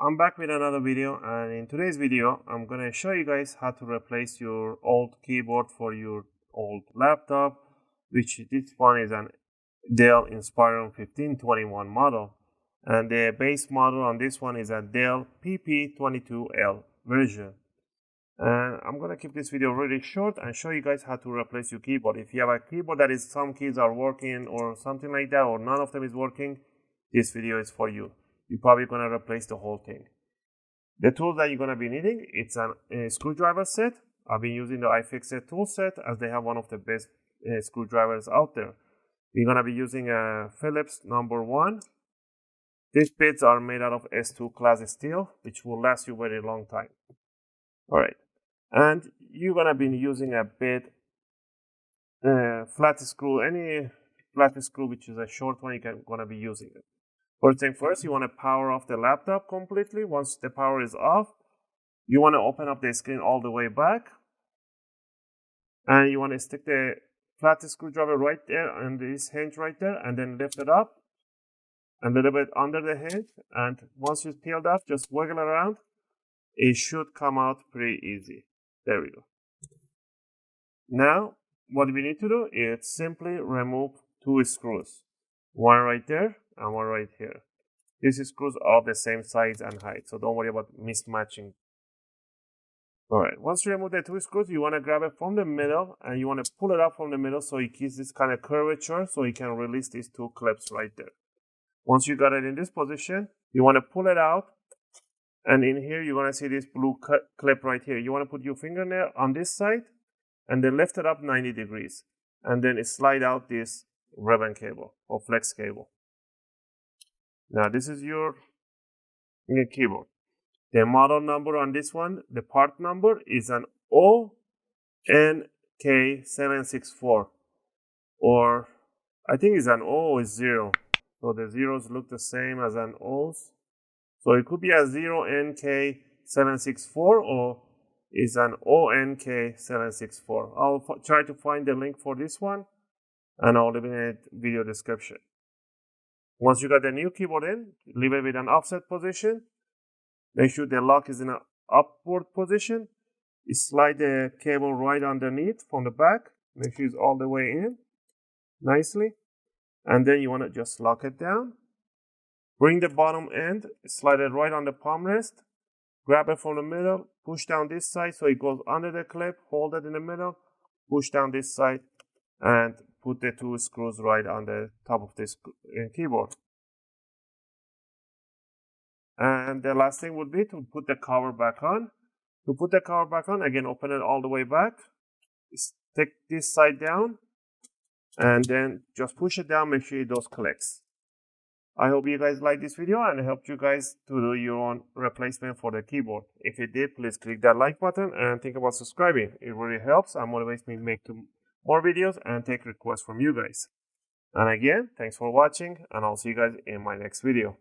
I'm back with another video, and in today's video I'm gonna show you guys how to replace your old keyboard for your old laptop, which this one is an Dell Inspiron 1521 model, and the base model on this one is a Dell PP22L version. And I'm gonna keep this video really short and show you guys how to replace your keyboard. If you have a keyboard that is some keys are working or something like that, or none of them is working, this video is for you. You're probably going to replace the whole thing. The tools that you're going to be needing, it's a screwdriver set. I've been using the iFixit tool set as they have one of the best screwdrivers out there. We're going to be using a Phillips number 1. These bits are made out of S2 class steel, which will last you a very long time. All right. And you're going to be using a bit flat screw, any flat screw which is a short one, you're going to be using it. First thing first, you want to power off the laptop completely. Once the power is off, you want to open up the screen all the way back. And you want to stick the flat screwdriver right there on this hinge right there, and then lift it up a little bit under the hinge. And once it's peeled off, just wiggle around. It should come out pretty easy. There we go. Now, what we need to do is simply remove 2 screws. One right there and one right here. These screws are the same size and height, so don't worry about mismatching. Alright, once you remove the 2 screws, you want to grab it from the middle and you want to pull it up from the middle so it gives this kind of curvature so you can release these 2 clips right there. Once you got it in this position, you want to pull it out, and in here you're going to see this blue clip right here. You want to put your fingernail on this side and then lift it up 90 degrees and then slide out this ribbon cable or flex cable. Now this is your keyboard. The model number on this one, the part number is an ONK764, or I think it's an O or 0. So the zeros look the same as an O's. So it could be a 0NK764 or is an ONK764. I'll try to find the link for this one, and I'll leave it in the video description. Once you got the new keyboard in, leave it with an offset position. Make sure the lock is in an upward position. You slide the cable right underneath from the back. Make sure it's all the way in nicely. And then you want to just lock it down. Bring the bottom end, slide it right on the palm rest. Grab it from the middle, push down this side so it goes under the clip. Hold it in the middle, push down this side, and put the 2 screws right on the top of this keyboard. And the last thing would be to put the cover back on. To put the cover back on, again, open it all the way back. Stick this side down, and then just push it down. Make sure it does clicks. I hope you guys liked this video and it helped you guys to do your own replacement for the keyboard. If it did, please click that like button and think about subscribing. It really helps and motivates me to make more videos and take requests from you guys. And again, thanks for watching, and I'll see you guys in my next video.